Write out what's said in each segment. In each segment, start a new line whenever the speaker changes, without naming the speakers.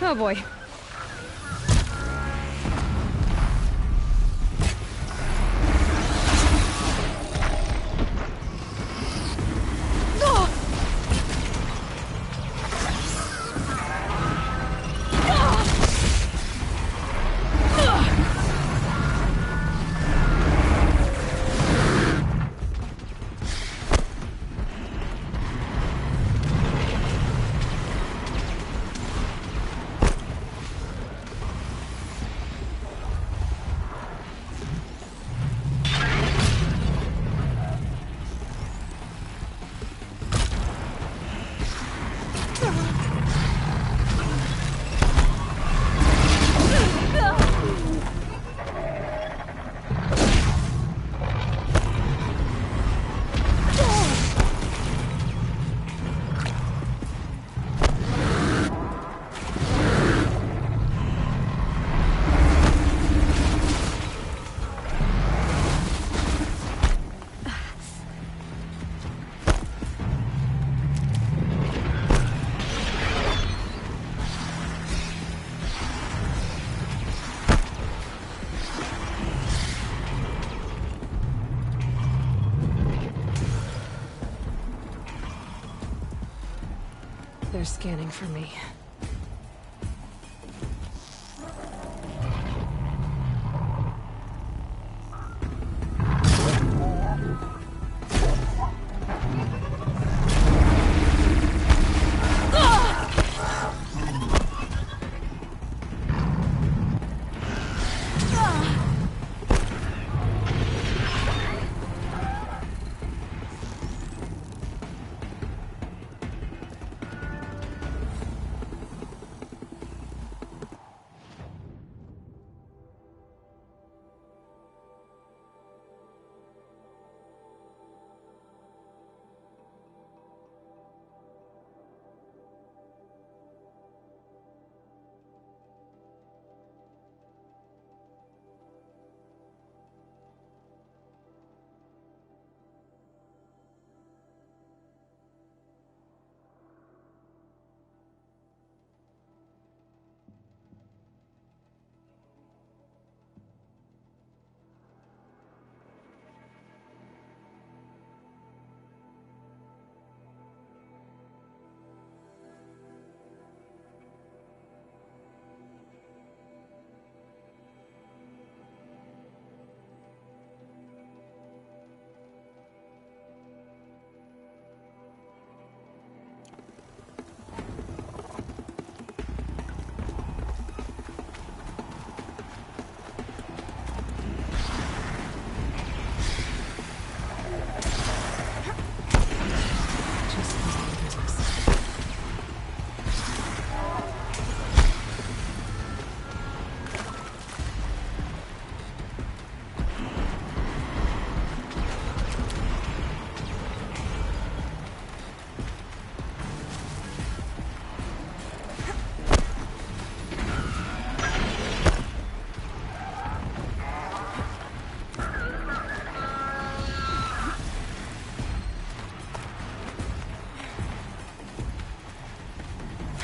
Oh boy. They're scanning for me.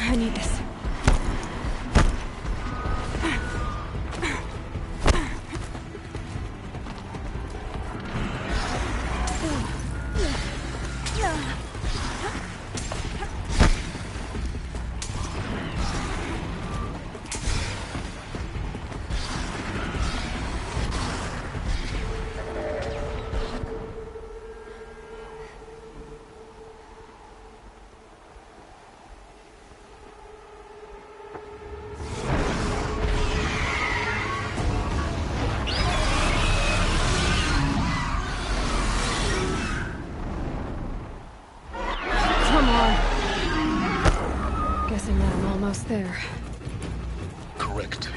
I need this. There.
Correct.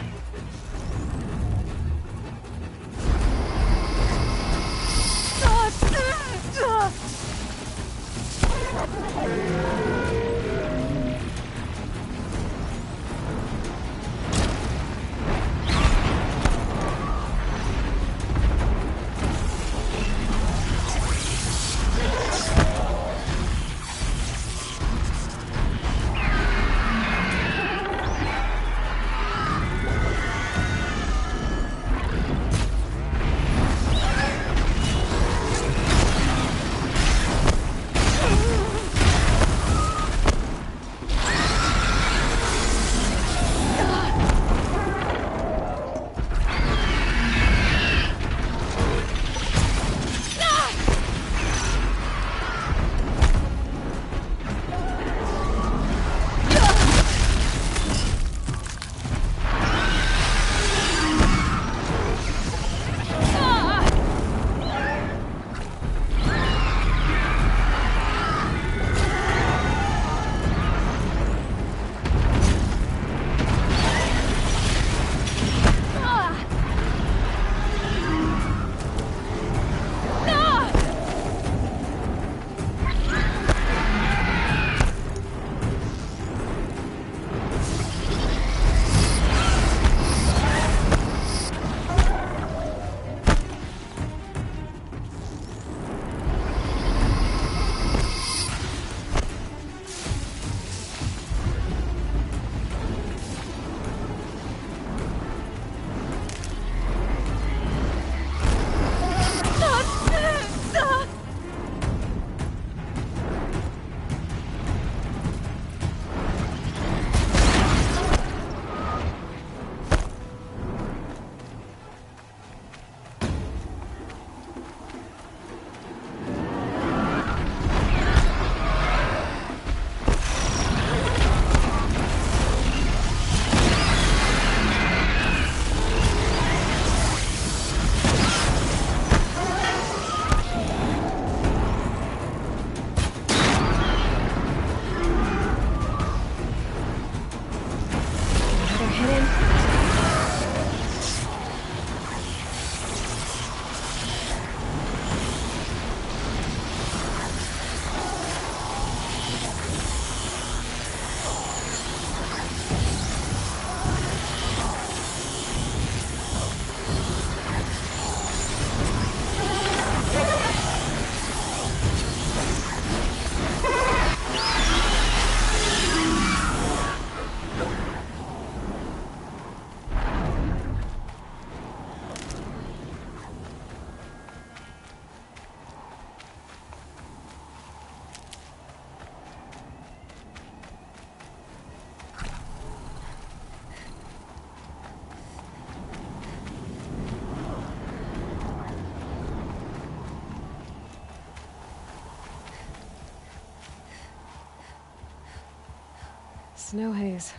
Snow haze.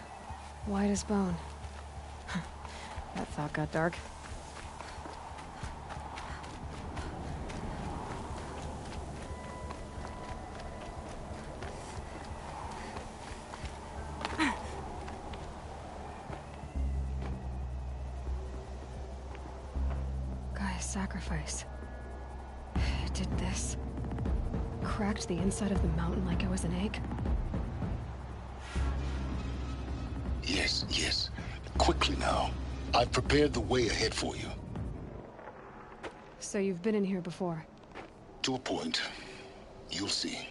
White as bone. That thought got dark. Gaia's sacrifice. It did this. Cracked the inside of the mountain like it was an egg.
Yes. Quickly now. I've prepared the way ahead for you.
So you've been in here before?
To a point. You'll see.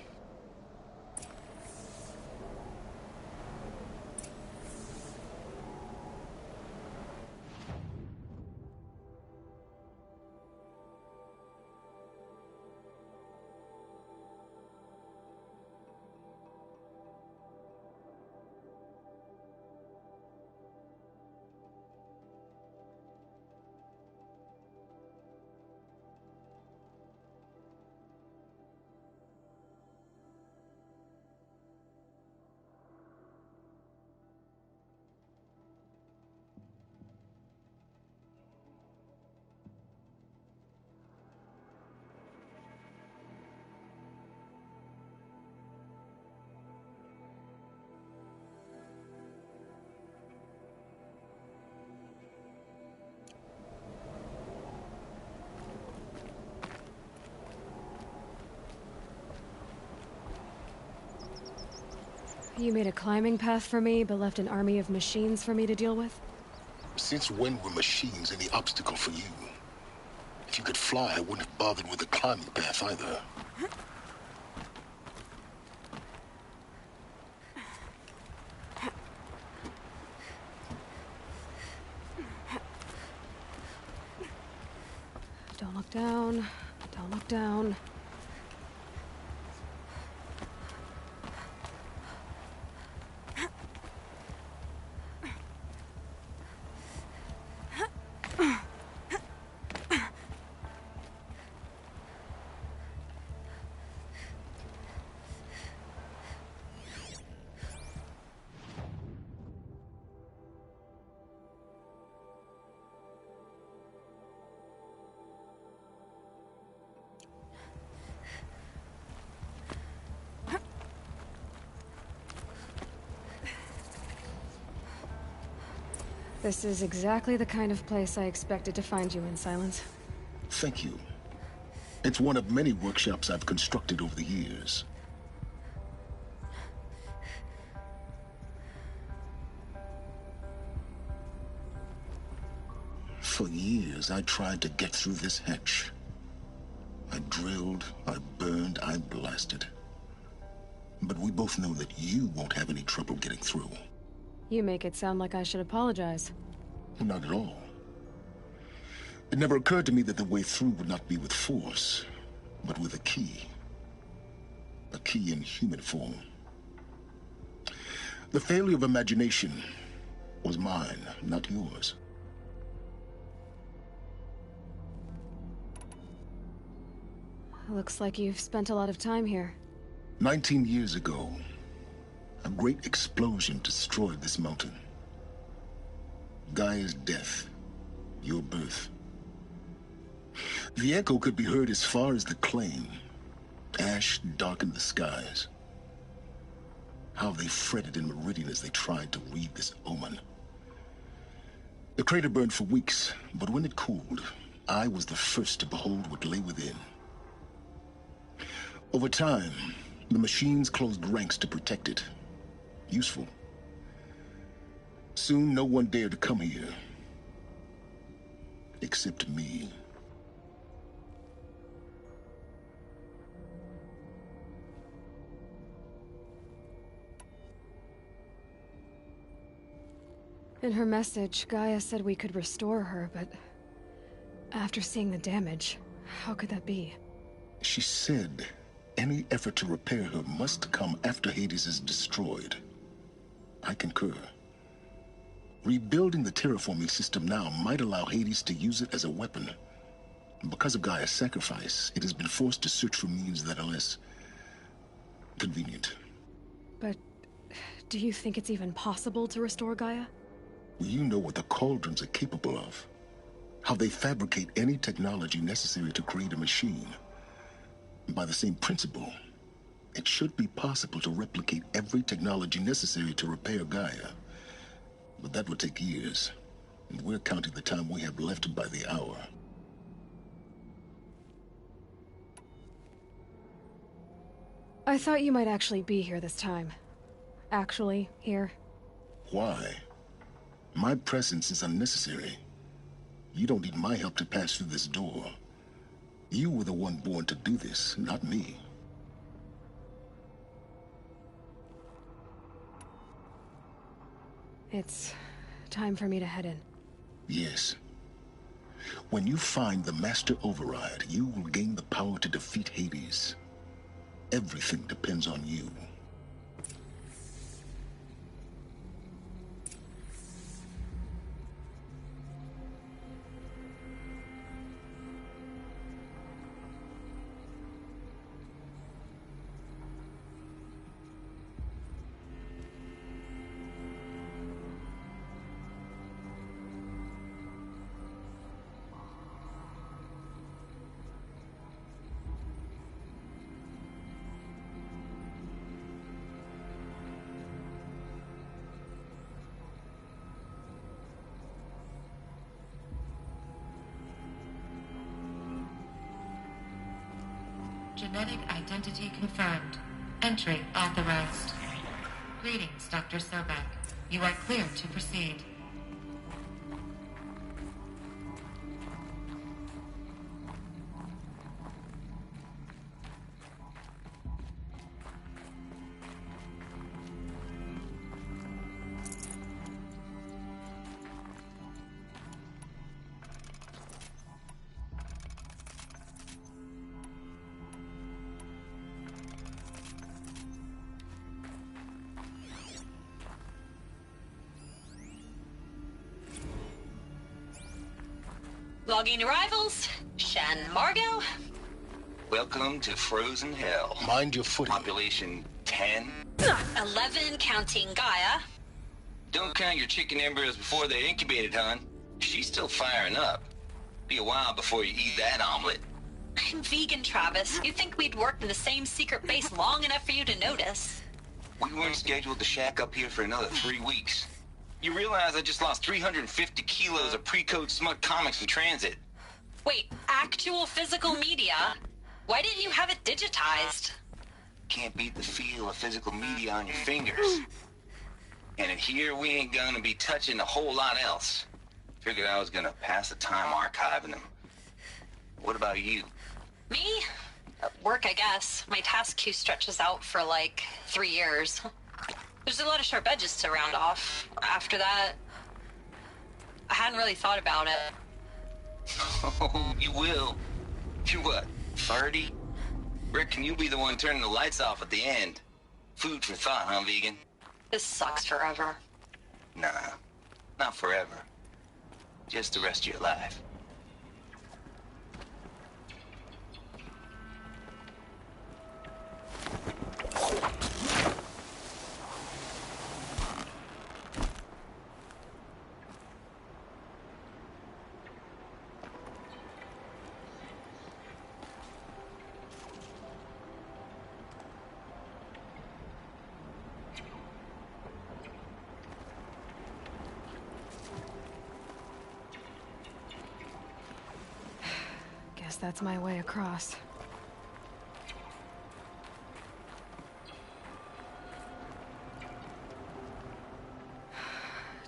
You made a climbing path for me, but left an army of machines for me to deal with?
Since when were machines any obstacle for you? If you could fly, I wouldn't have bothered with the climbing path either.
Don't look down. Don't look down. This is exactly the kind of place I expected to find you in, Silence.
Thank you. It's one of many workshops I've constructed over the years. For years, I tried to get through this hatch. I drilled, I burned, I blasted. But we both know that you won't have any trouble getting through.
You make it sound like I should apologize.
Not at all. It never occurred to me that the way through would not be with force, but with a key. A key in human form. The failure of imagination was mine, not yours.
Looks like you've spent a lot of time here.
19 years ago, a great explosion destroyed this mountain. Gaia's death, your birth. The echo could be heard as far as the claim. Ash darkened the skies. How they fretted in Meridian as they tried to read this omen. The crater burned for weeks, but when it cooled, I was the first to behold what lay within. Over time, the machines closed ranks to protect it. Useful. Soon, no one dared to come here. Except me.
In her message, Gaia said we could restore her, but after seeing the damage, how could that be?
She said any effort to repair her must come after Hades is destroyed. I concur. Rebuilding the terraforming system now might allow Hades to use it as a weapon. Because of Gaia's sacrifice, it has been forced to search for means that are less convenient.
But Do you think it's even possible to restore Gaia?
You know what the Cauldrons are capable of. How they fabricate any technology necessary to create a machine. By the same principle, it should be possible to replicate every technology necessary to repair Gaia. But that would take years. And we're counting the time we have left by the hour.
I thought you might actually be here this time. Actually, here.
Why? My presence is unnecessary. You don't need my help to pass through this door. You were the one born to do this, not me.
It's time for me to head in.
Yes. When you find the Master Override, you will gain the power to defeat Hades. Everything depends on you.
Genetic identity confirmed. Entry authorized. Greetings, Dr. Sobek. You are cleared to proceed.
Logging arrivals. Shen Margot.
Welcome to Frozen Hell.
Mind your footing.
Population 10.
11 counting Gaia.
Don't count your chicken embryos before they're incubated, hon. She's still firing up. Be a while before you eat that omelet.
I'm vegan, Travis. You'd think we'd worked in the same secret base long enough for you to notice.
We weren't scheduled to shack up here for another 3 weeks. You realize I just lost 350 kilos of pre-code smut comics in transit.
Wait, actual physical media? Why didn't you have it digitized?
Can't beat the feel of physical media on your fingers. And in here, we ain't gonna be touching a whole lot else. Figured I was gonna pass the time archiving them. What about you?
Me? Work, I guess. My task queue stretches out for like 3 years. There's a lot of sharp edges to round off. After that, I hadn't really thought about it.
Oh, you will. You what, 30? Reckon you'll be the one turning the lights off at the end. Food for thought, huh, vegan?
This sucks forever.
Nah, not forever. Just the rest of your life.
Guess that's my way across.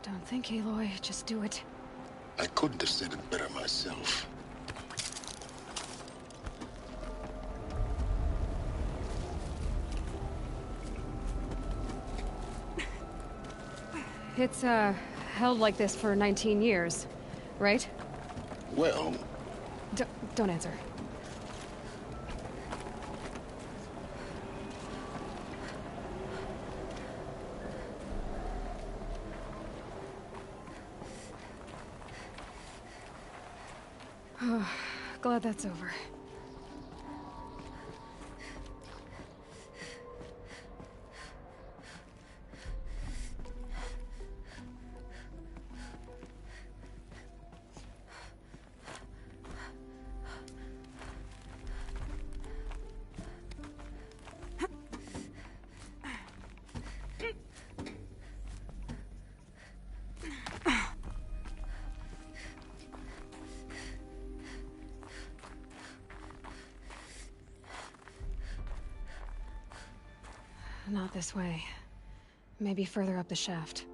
Don't think, Aloy. Just do it.
I couldn't have said it better myself.
It's, held like this for 19 years, right?
Well,
Don't answer. Glad that's over. Not this way. Maybe further up the shaft.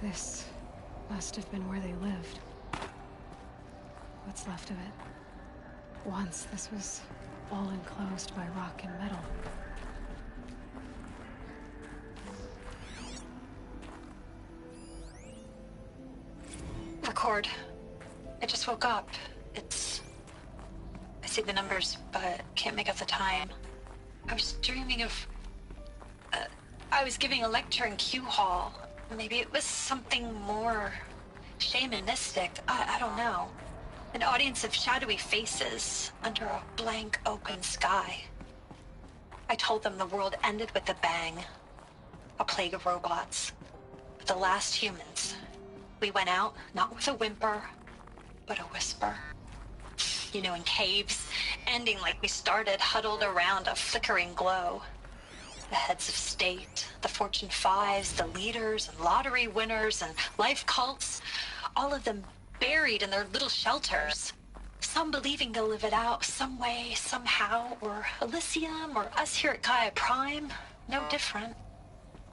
This must have been where they lived. What's left of it. Once, this was all enclosed by rock and metal.
Record. I just woke up. I see the numbers, but can't make out the time. I was dreaming of... I was giving a lecture in Q Hall. Maybe it was something more shamanistic. I don't know. An audience of shadowy faces under a blank open sky. I told them the world ended with a bang. A plague of robots. The last humans. We went out, not with a whimper, but a whisper. You know, in caves, ending like we started, huddled around a flickering glow. The heads of state, the Fortune 5s, the leaders and lottery winners and life cults, all of them buried in their little shelters. Some believing they'll live it out some way, somehow, or Elysium, or us here at Gaia Prime, no different.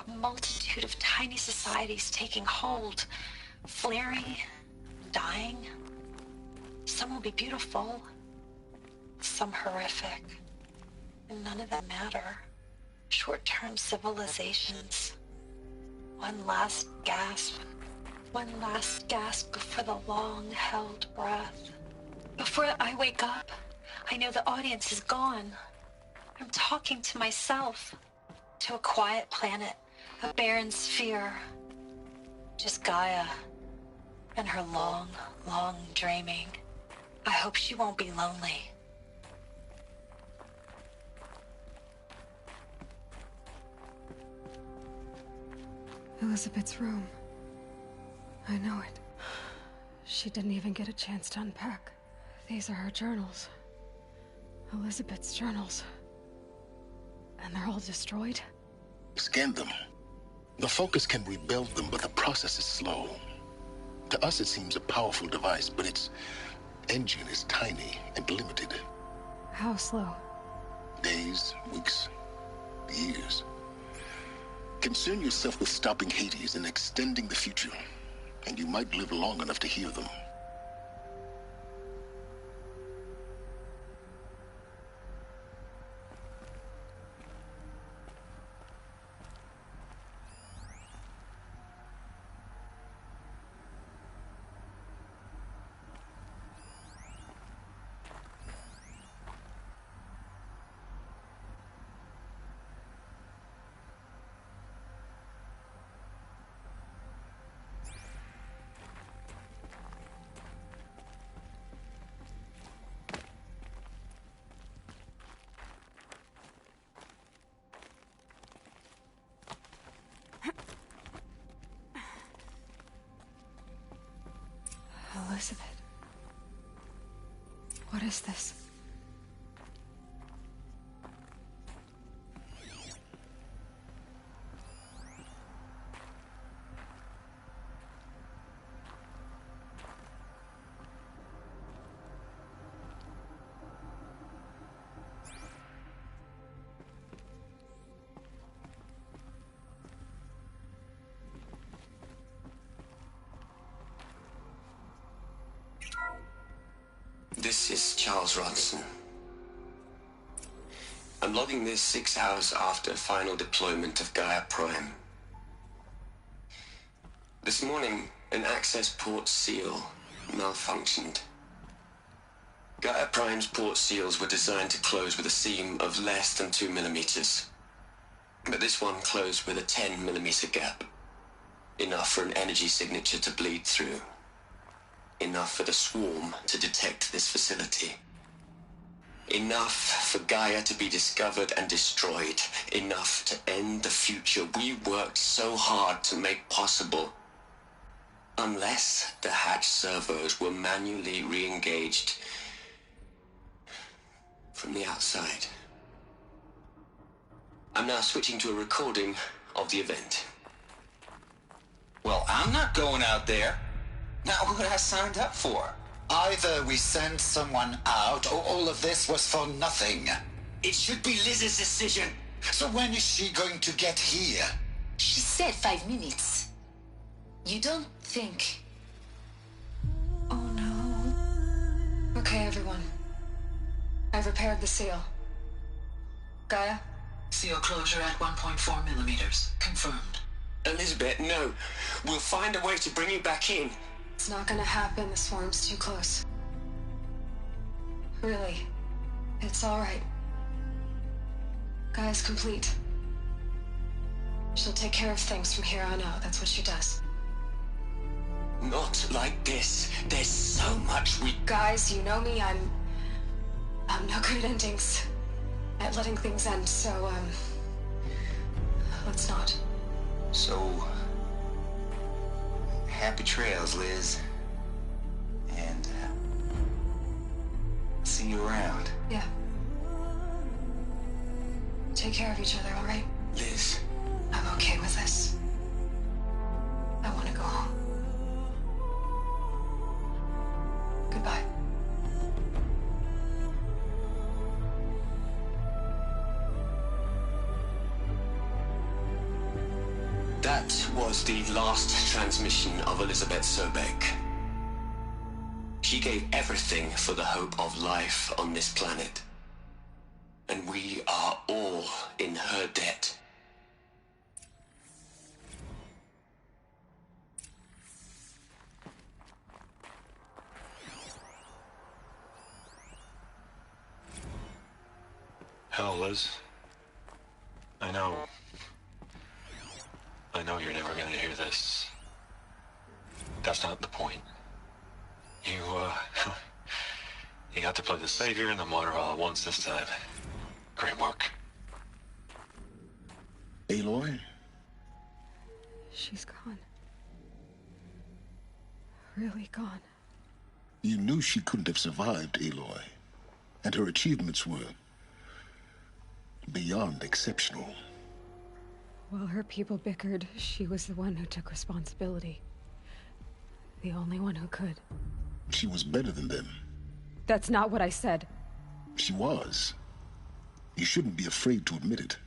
A multitude of tiny societies taking hold, flaring, dying. Some will be beautiful, some horrific, and none of them matter. Short-term civilizations. One last gasp before the long-held breath. Before I wake up, I know the audience is gone. I'm talking to myself, to a quiet planet, a barren sphere. Just Gaia and her long, long dreaming. I hope she won't be lonely.
Elizabeth's room. I know it. She didn't even get a chance to unpack. These are her journals. Elizabeth's journals. And they're all destroyed?
Scan them. The Focus can rebuild them, but the process is slow. To us, it seems a powerful device, but its engine is tiny and limited.
How slow?
Days, weeks, years. Concern yourself with stopping Hades and extending the future, and you might live long enough to hear them.
Elizabeth. What is this?
This is Charles Rodson. I'm logging this 6 hours after final deployment of Gaia Prime. This morning, an access port seal malfunctioned. Gaia Prime's port seals were designed to close with a seam of less than 2 millimeters. But this one closed with a 10 millimeter gap. Enough for an energy signature to bleed through. Enough for the swarm to detect this facility. Enough for Gaia to be discovered and destroyed. Enough to end the future we worked so hard to make possible. Unless the hatch servos were manually re-engaged from the outside. I'm now switching to a recording of the event.
Well, I'm not going out there. Not what I signed up for.
Either we send someone out, or all of this was for nothing.
It should be Liz's decision.
So when is she going to get here?
She said 5 minutes. You don't think...
Oh no. Okay, everyone. I've repaired the seal. Gaia?
Seal closure at 1.4 millimeters. Confirmed.
Elizabeth, no. We'll find a way to bring you back in.
It's not gonna happen. The swarm's too close. Really. It's alright. Gaia's complete. She'll take care of things from here on out. That's what she does.
Not like this. There's so much we...
Guys, you know me. I'm no good at endings. At letting things end, so, let's not.
So, happy trails, Liz. And, see you around.
Yeah. Take care of each other, alright?
Liz.
I'm okay with this. I want to go home. Goodbye.
That was the last transmission of Elizabeth Sobeck. She gave everything for the hope of life on this planet. And we are all in her debt.
Hell, Liz. I know you're never gonna hear this. That's not the point. You got to play the savior and the martyr all at once this time. Great work.
Aloy?
She's gone. Really gone.
You knew she couldn't have survived, Aloy. And her achievements were beyond exceptional.
While her people bickered, she was the one who took responsibility. The only one who could.
She was better than them.
That's not what I said.
She was. You shouldn't be afraid to admit it.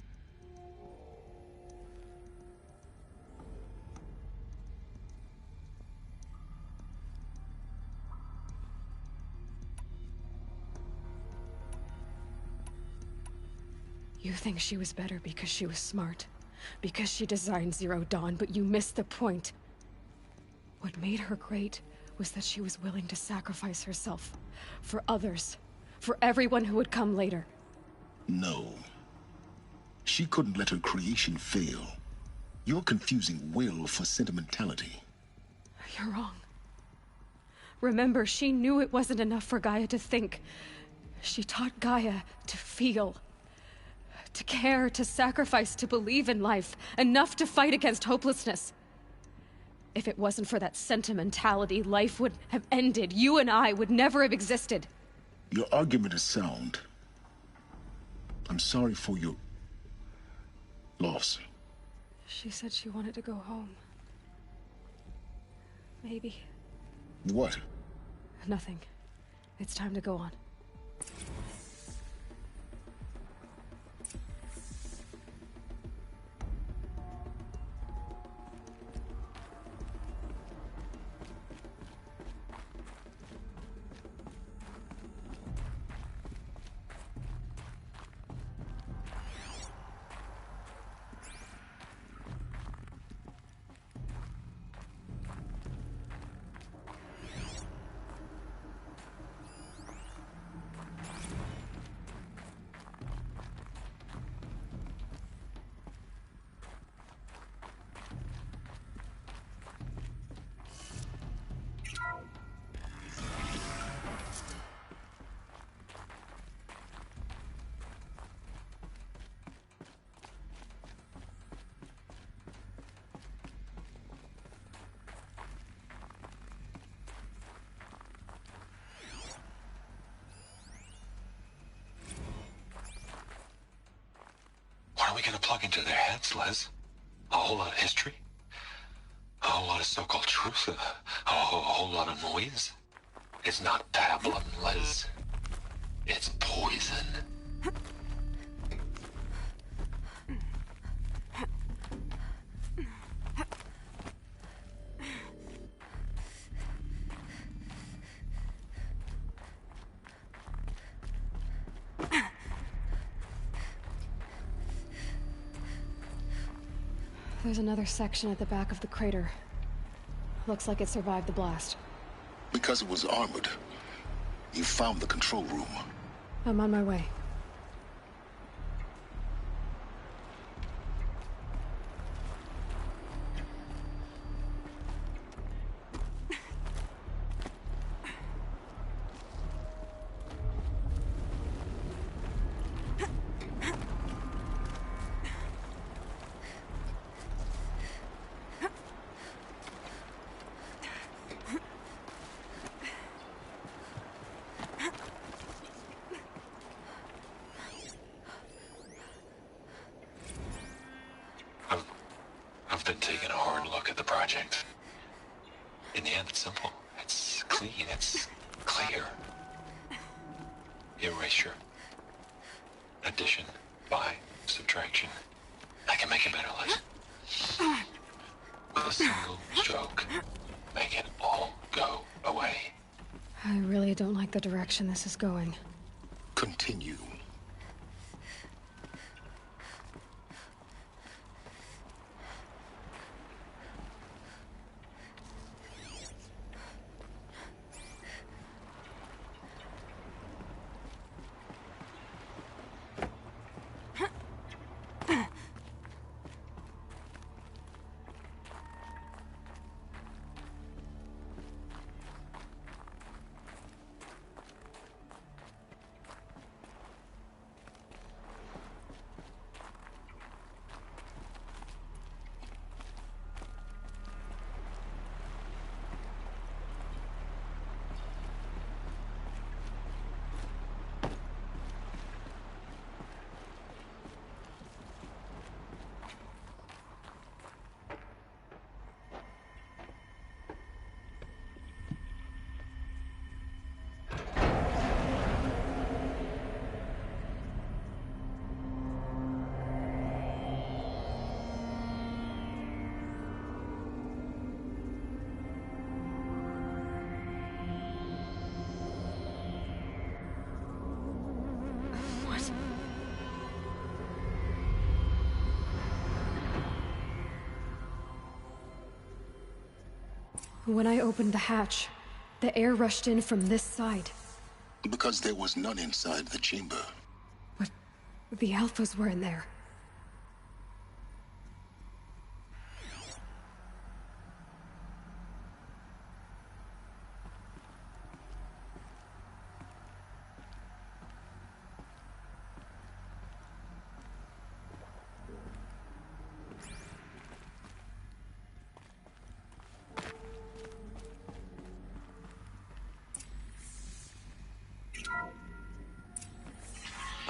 You think she was better because she was smart. Because she designed Zero Dawn, but you missed the point. What made her great was that she was willing to sacrifice herself. For others. For everyone who would come later.
No. She couldn't let her creation fail. You're confusing will for sentimentality.
You're wrong. Remember, she knew it wasn't enough for Gaia to think. She taught Gaia to feel. To care, to sacrifice, to believe in life. Enough to fight against hopelessness. If it wasn't for that sentimentality, life would have ended. You and I would never have existed.
Your argument is sound. I'm sorry for your loss.
She said she wanted to go home. Maybe.
What?
Nothing. It's time to go on.
we gonna plug into their heads, Liz? A whole lot of history? A whole lot of so-called truth? A whole lot of noise? It's not pablum, Liz. It's poison.
There's another section at the back of the crater. Looks like it survived the blast.
Because it was armored. You found the control room.
I'm on my way.
I've been taking a hard look at the project. In the end, it's simple. It's clean. It's clear. Erasure. Addition. By. Subtraction. I can make it better, Liz. With a single stroke. Make it all go away.
I really don't like the direction this is going.
Continue.
When I opened the hatch, the air rushed in from this side.
Because there was none inside the chamber.
But the Alphas were in there.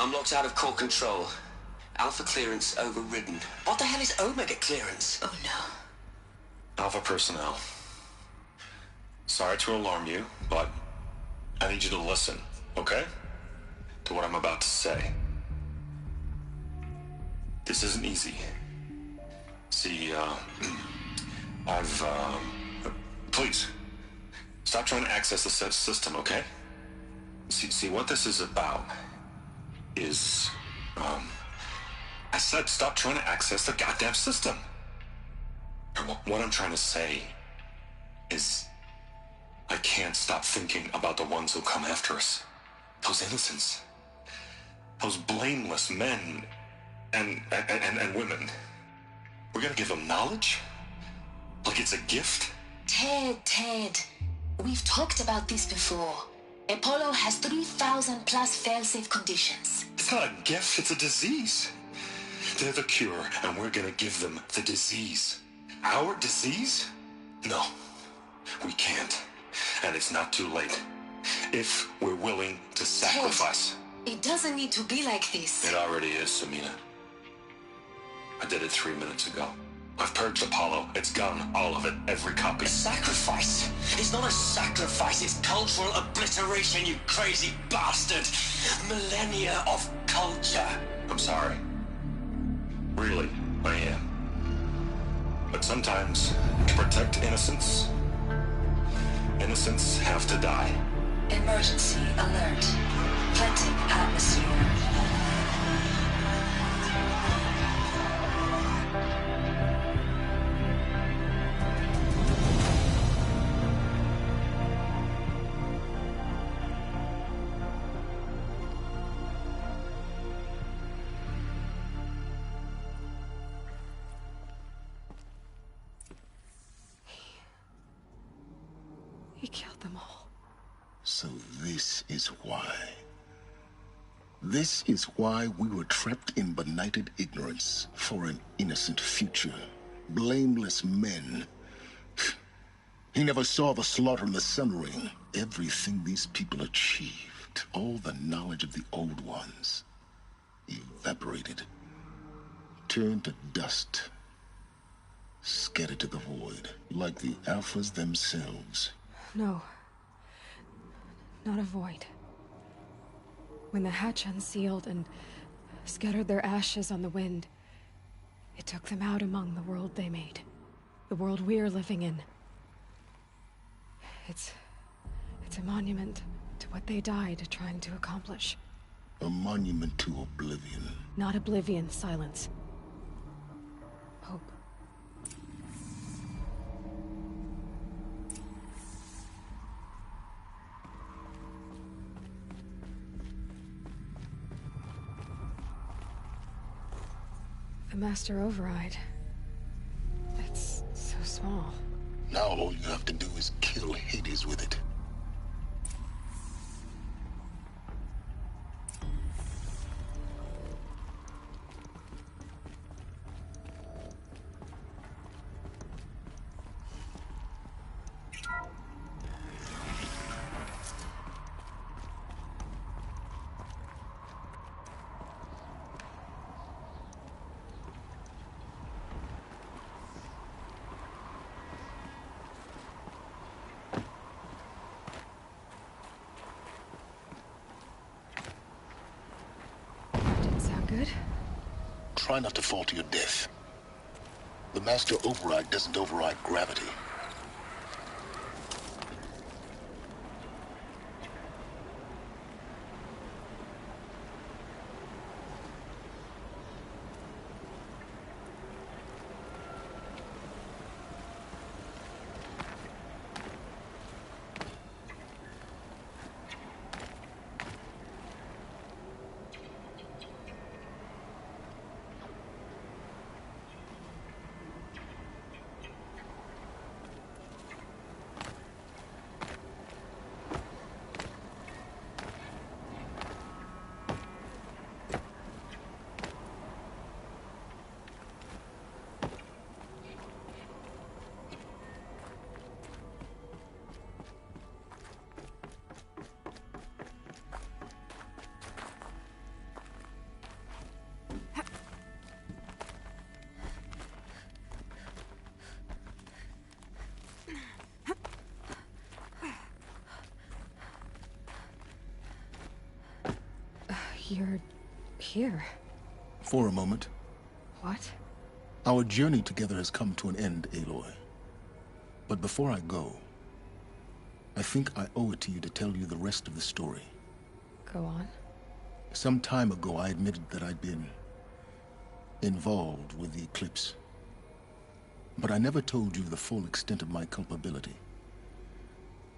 I'm locked out of core control. Alpha clearance overridden. What the hell is Omega clearance?
Oh no.
Alpha personnel. Sorry to alarm you, but I need you to listen, okay? To what I'm about to say. This isn't easy. See, please, stop trying to access the system, okay? See, what this is about is, I said stop trying to access the goddamn system. What I'm trying to say is I can't stop thinking about the ones who come after us. Those innocents. Those blameless men and women. We're gonna give them knowledge? Like it's a gift?
Ted. We've talked about this before. Apollo has 3,000 plus fail-safe conditions.
It's not a gift, it's a disease. They're the cure, and we're gonna give them the disease. Our disease? No, we can't. And it's not too late. If we're willing to sacrifice.
Ted, it doesn't need to be like this.
It already is, Samina. I did it 3 minutes ago. I've purged Apollo. It's gone. All of it. Every copy.
A sacrifice? It's not a sacrifice. It's cultural obliteration, you crazy bastard. Millennia of culture.
I'm sorry. Really, I am. But sometimes, to protect innocence, innocents have to die.
Emergency alert. Planting atmosphere.
He killed them all.
So this is why. This is why we were trapped in benighted ignorance for an innocent future. Blameless men. He never saw the slaughter in the Sun Ring. Everything these people achieved, all the knowledge of the old ones, evaporated, turned to dust, scattered to the void, like the Alphas themselves.
No. Not a void. When the hatch unsealed and scattered their ashes on the wind, it took them out among the world they made. The world we're living in. It's a monument to what they died trying to accomplish.
A monument to oblivion.
Not oblivion, silence. Hope. The Master Override. It's so small.
Now all you have to do is kill Hades with it.
Good?
Try not to fall to your death. The Master Override doesn't override gravity.
You're here.
For a moment.
What?
Our journey together has come to an end, Aloy. But before I go, I think I owe it to you to tell you the rest of the story.
Go on.
Some time ago, I admitted that I'd been involved with the Eclipse. But I never told you the full extent of my culpability.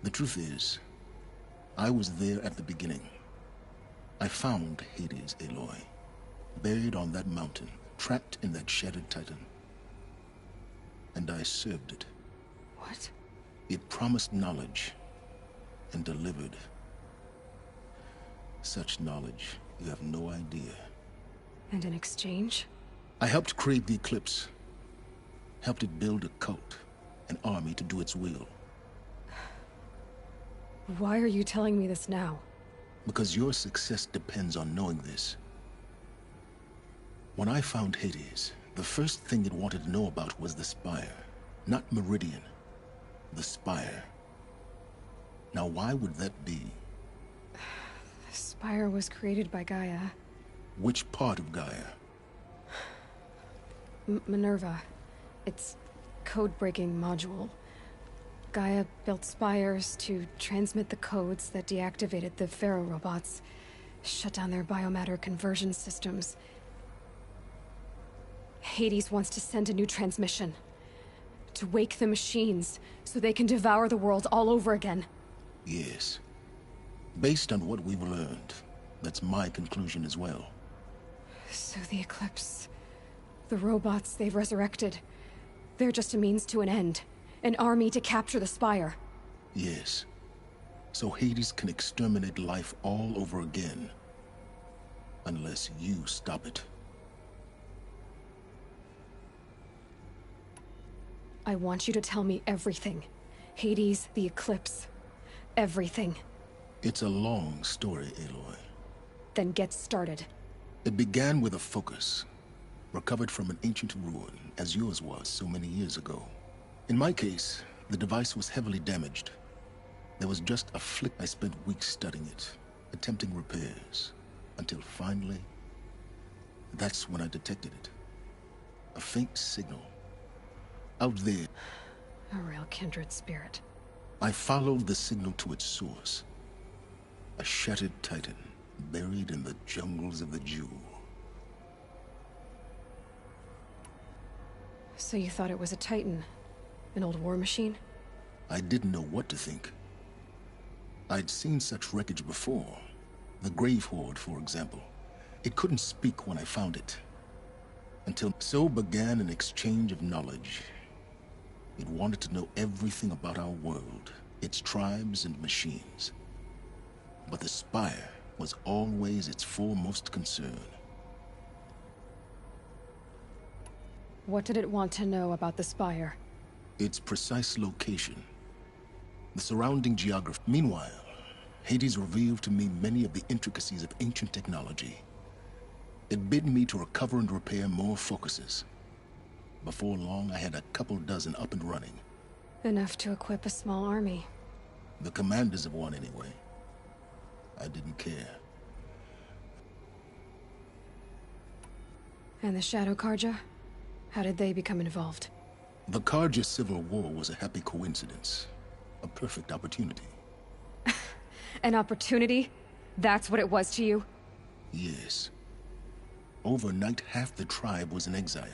The truth is, I was there at the beginning. I found Hades, Aloy, buried on that mountain, trapped in that shattered titan. And I served it.
What?
It promised knowledge and delivered. Such knowledge, you have no idea.
And in exchange?
I helped create the Eclipse. Helped it build a cult, an army to do its will.
Why are you telling me this now?
Because your success depends on knowing this. When I found Hades, The first thing it wanted to know about was the Spire. Not Meridian. The Spire. Now, why would that be?
The Spire was created by Gaia.
Which part of Gaia?
Minerva. Its code-breaking module. Gaia built spires to transmit the codes that deactivated the Pharaoh robots, shut down their biomatter conversion systems. Hades wants to send a new transmission. To wake the machines, so they can devour the world all over again.
Yes. Based on what we've learned, that's my conclusion as well.
So the Eclipse... the robots they've resurrected... they're just a means to an end. An army to capture the Spire.
Yes. So Hades can exterminate life all over again. Unless you stop it.
I want you to tell me everything. Hades, the Eclipse. Everything.
It's a long story, Aloy.
Then get started.
It began with a focus. Recovered from an ancient ruin, as yours was so many years ago. In my case, the device was heavily damaged. There was just a flick. I spent weeks studying it, attempting repairs, until finally, that's when I detected it. A faint signal. Out there.
A real kindred spirit.
I followed the signal to its source. A shattered titan, buried in the jungles of the Jewel.
So you thought it was a Titan? An old war machine?
I didn't know what to think. I'd seen such wreckage before. The Grave Horde, for example. It couldn't speak when I found it. So began an exchange of knowledge. It wanted to know everything about our world, its tribes and machines. But the Spire was always its foremost concern.
What did it want to know about the Spire?
Its precise location. The surrounding geography. Meanwhile, Hades revealed to me many of the intricacies of ancient technology. It bid me to recover and repair more focuses. Before long, I had a couple dozen up and running.
Enough to equip a small army.
The commanders of one, anyway. I didn't care.
And the Shadow Carja? How did they become involved?
The Carja Civil War was a happy coincidence. A perfect opportunity.
An opportunity? That's what it was to you?
Yes. Overnight, half the tribe was in exile,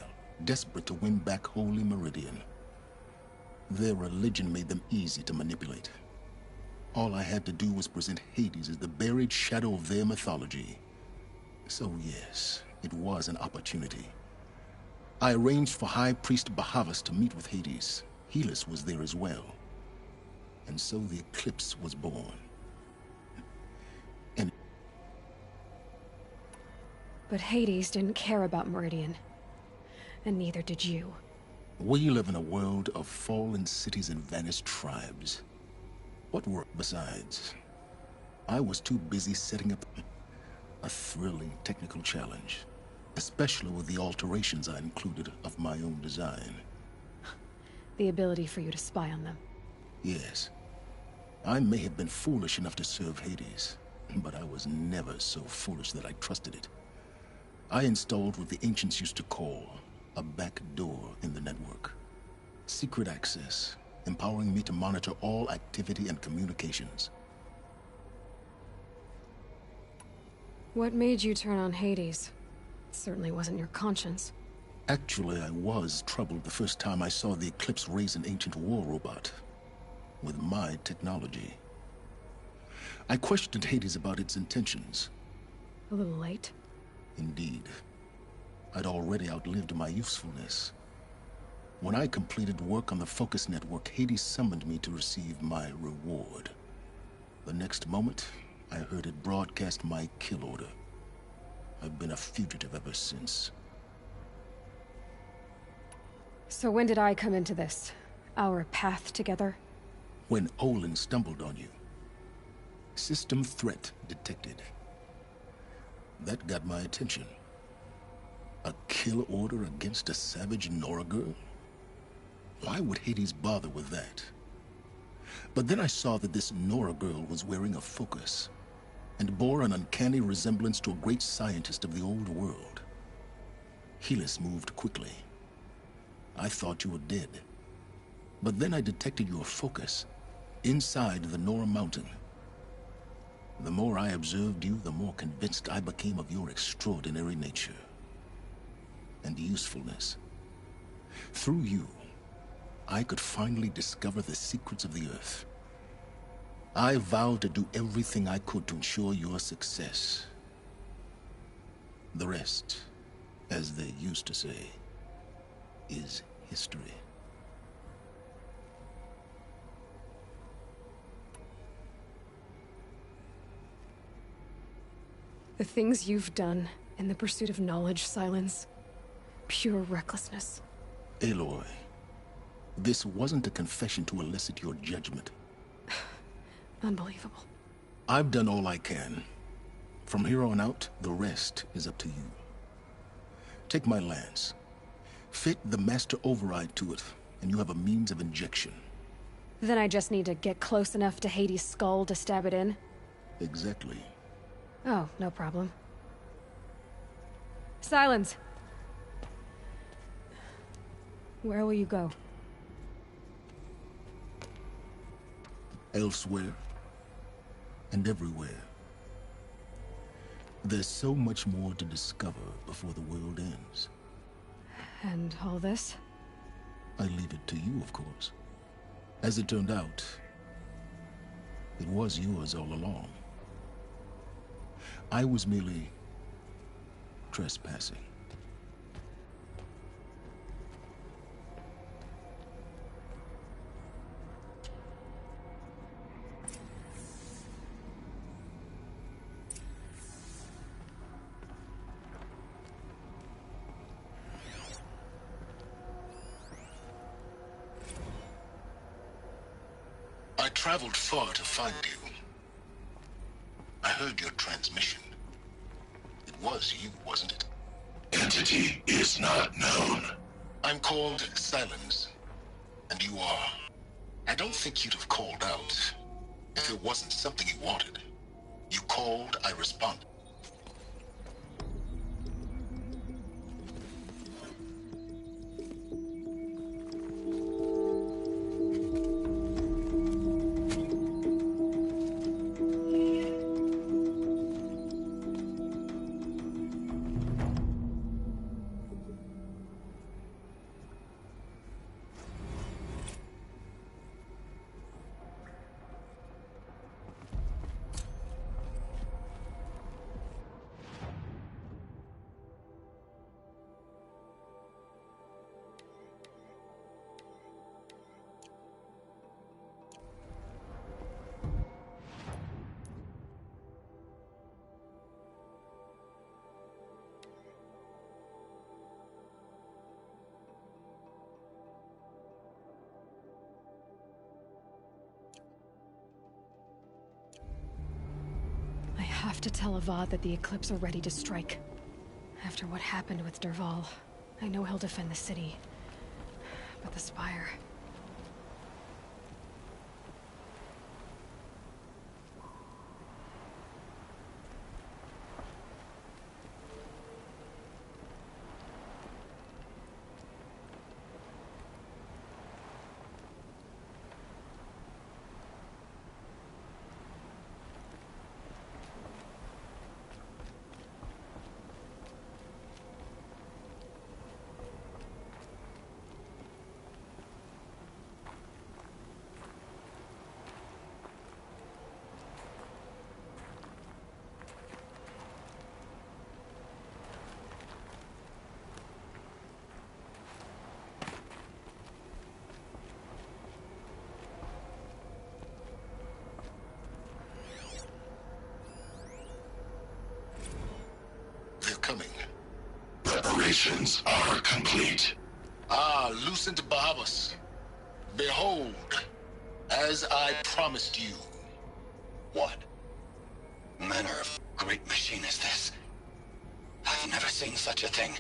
desperate to win back Holy Meridian. Their religion made them easy to manipulate. All I had to do was present Hades as the buried shadow of their mythology. So yes, it was an opportunity. I arranged for High Priest Bahavas to meet with Hades. Helis was there as well. And so the Eclipse was born.
But Hades didn't care about Meridian. And neither did you.
We live in a world of fallen cities and vanished tribes. What were besides? I was too busy setting up a thrilling technical challenge. Especially with the alterations I included of my own design.
The ability for you to spy on them.
Yes. I may have been foolish enough to serve Hades, but I was never so foolish that I trusted it. I installed what the ancients used to call a back door in the network. Secret access, empowering me to monitor all activity and communications.
What made you turn on Hades? It certainly wasn't your conscience.
Actually, I was troubled the first time I saw the Eclipse raise an ancient war robot. With my technology. I questioned Hades about its intentions.
A little late?
Indeed. I'd already outlived my usefulness. When I completed work on the Focus Network, Hades summoned me to receive my reward. The next moment, I heard it broadcast my kill order. I've been a fugitive ever since.
So when did I come into this? Our path together?
When Olin stumbled on you. System threat detected. That got my attention. A kill order against a savage Nora girl? Why would Hades bother with that? But then I saw that this Nora girl was wearing a focus and bore an uncanny resemblance to a great scientist of the old world. Helis moved quickly. I thought you were dead. But then I detected your focus inside the Nora Mountain. The more I observed you, the more convinced I became of your extraordinary nature and usefulness. Through you, I could finally discover the secrets of the Earth. I vowed to do everything I could to ensure your success. The rest, as they used to say, is history.
The things you've done in the pursuit of knowledge, Silence, pure recklessness.
Aloy, this wasn't a confession to elicit your judgment.
Unbelievable.
I've done all I can. From here on out, the rest is up to you. Take my lance. Fit the master override to it, and you have a means of injection.
Then I just need to get close enough to Hades' skull to stab it in?
Exactly.
Oh, no problem. Silence! Where will you go?
Elsewhere. And everywhere. There's so much more to discover before the world ends.
And all this?
I leave it to you, of course. As it turned out, it was yours all along. I was merely trespassing. I traveled far to find you. I heard your transmission. It was you, wasn't it?
Entity is not known.
I'm called Silence, and you are. I don't think you'd have called out if it wasn't something you wanted. You called, I responded.
I have to tell Avad that the Eclipse are ready to strike. After what happened with Dervahl, I know he'll defend the city. But the Spire...
Coming.
Preparations are complete.
Ah, Lucent Bahavas. Behold, as I promised you.
What manner of great machine is this? I've never seen such a thing.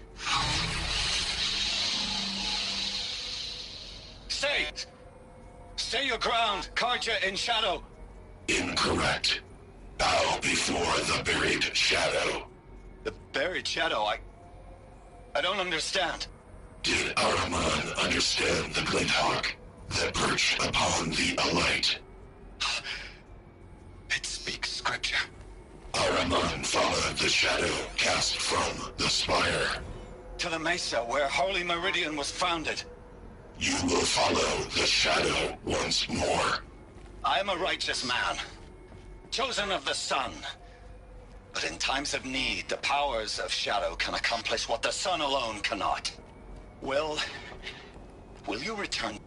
Stay! Stay your ground, Karja in shadow!
Incorrect. Bow before the buried shadow.
The buried shadow, I don't understand.
Did Araman understand the glint hawk that perched upon the alight?
It speaks scripture.
Araman followed the shadow cast from the spire.
To the mesa where Holy Meridian was founded.
You will follow the shadow once more.
I am a righteous man, chosen of the sun. But in times of need, the powers of shadow can accomplish what the sun alone cannot. Will you return?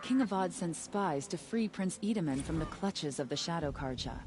King Avad sends spies to free Prince Edaman from the clutches of the Shadow Karja.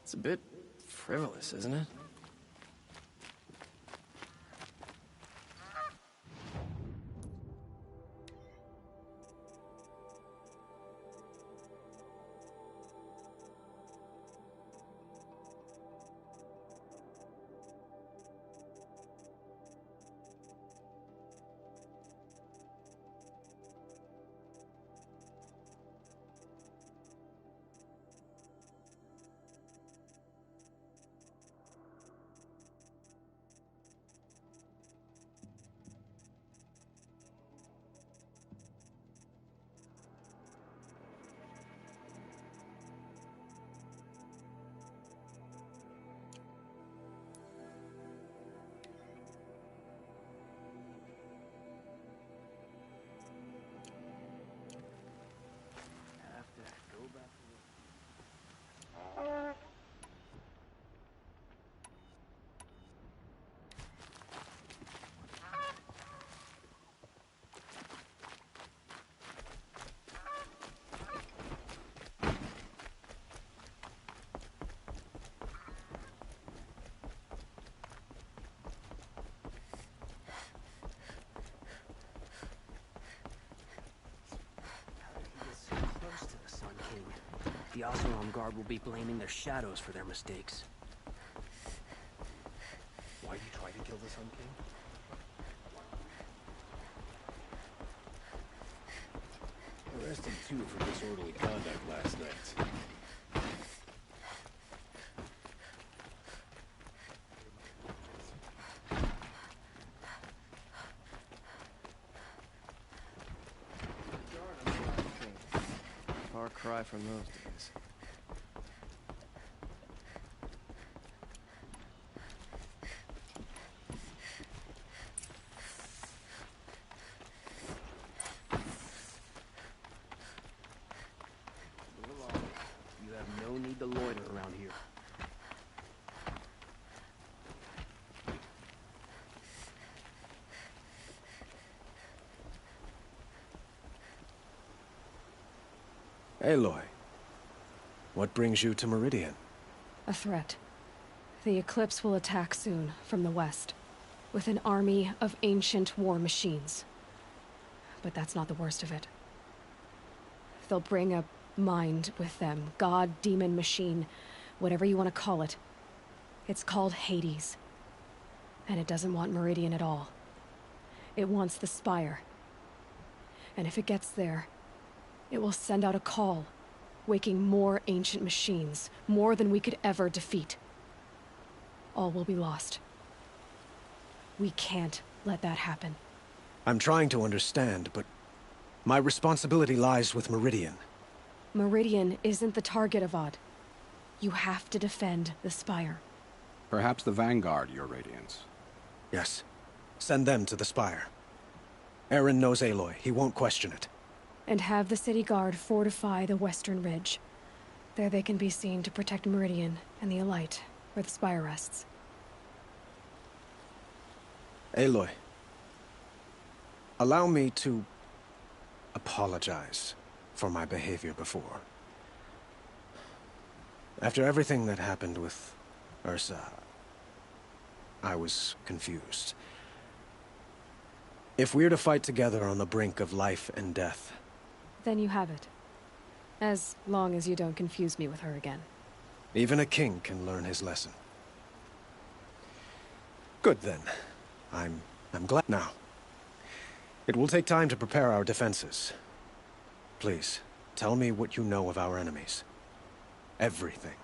It's a bit frivolous, isn't it? Oseram Guard will be blaming their shadows for their mistakes.
Why you try to kill the Sun King? Arrested 2 for disorderly conduct last night.
Far cry from those days. You have no need to loiter around here.
Aloy, what brings you to Meridian?
A threat. The Eclipse will attack soon, from the west, with an army of ancient war machines. But that's not the worst of it. They'll bring a mind with them, god, demon, machine, whatever you want to call it. It's called Hades. And it doesn't want Meridian at all. It wants the Spire. And if it gets there, it will send out a call, waking more ancient machines, more than we could ever defeat. All will be lost. We can't let that happen.
I'm trying to understand, but my responsibility lies with Meridian.
Meridian isn't the target, Avad. You have to defend the Spire.
Perhaps the Vanguard, Your Radiance.
Yes. Send them to the Spire. Eren knows Aloy. He won't question it.
And have the City Guard fortify the Western Ridge. There they can be seen to protect Meridian and the Elite, where the Spire rests.
Aloy, allow me to apologize for my behavior before. After everything that happened with Ursa, I was confused. If we're to fight together on the brink of life and death...
Then you have it. As long as you don't confuse me with her again.
Even a king can learn his lesson. Good then. I'm glad now. It will take time to prepare our defenses. Please, tell me what you know of our enemies. Everything.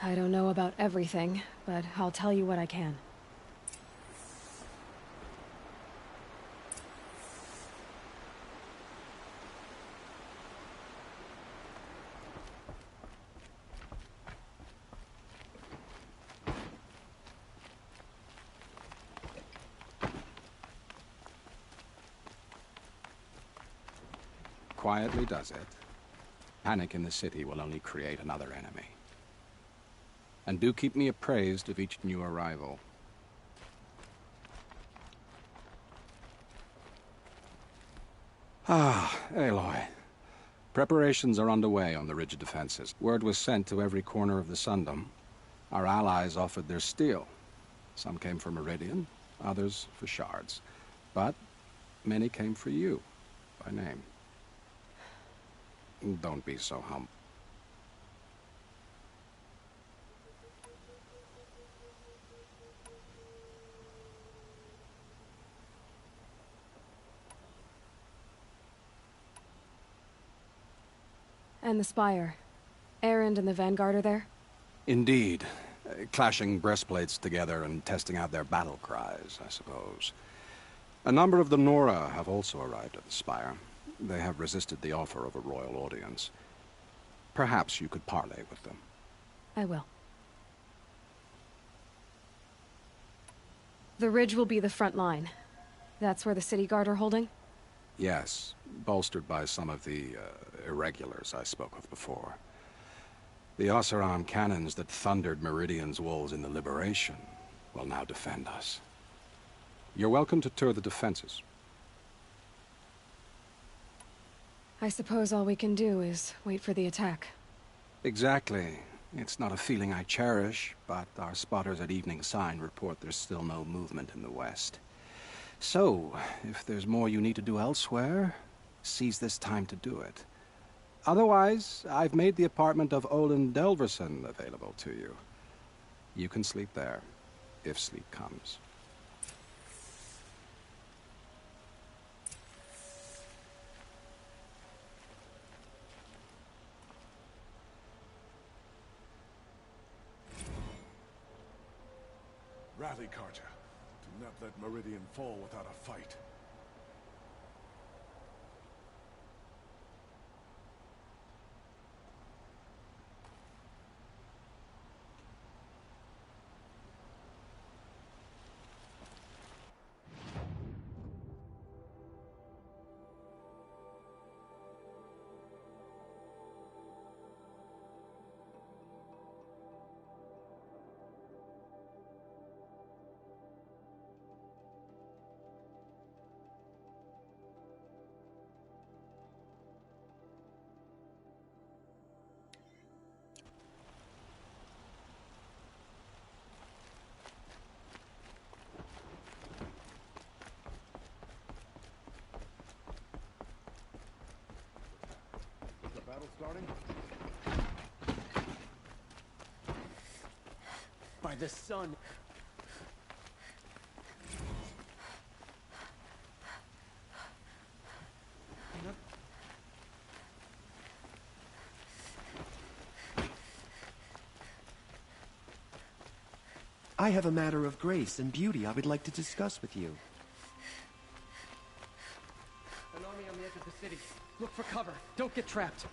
I don't know about everything, but I'll tell you what I can.
Quietly does it. Panic in the city will only create another enemy. And do keep me appraised of each new arrival. Ah, Aloy. Preparations are underway on the ridge defenses. Word was sent to every corner of the Sundom. Our allies offered their steel. Some came for Meridian, others for shards. But many came for you, by name. Don't be so humble.
And the Spire. Erend and the Vanguard are there?
Indeed. Clashing breastplates together and testing out their battle cries, I suppose. A number of the Nora have also arrived at the Spire. They have resisted the offer of a royal audience. Perhaps you could parley with them.
I will. The ridge will be the front line. That's where the City Guard are holding?
Yes, bolstered by some of the irregulars I spoke of before. The Oseram cannons that thundered Meridian's walls in the Liberation will now defend us. You're welcome to tour the defenses.
I suppose all we can do is wait for the attack.
Exactly. It's not a feeling I cherish, but our spotters at Evening Sign report there's still no movement in the west. So, if there's more you need to do elsewhere, seize this time to do it. Otherwise, I've made the apartment of Olin Delverson available to you. You can sleep there, if sleep comes.
Rally, Carter. Do not let Meridian fall without a fight. Battle starting?
By the sun.
I have a matter of grace and beauty I would like to discuss with you.
An army on the edge of the city. Look for cover. Don't get trapped.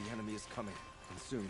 The enemy is coming, and soon.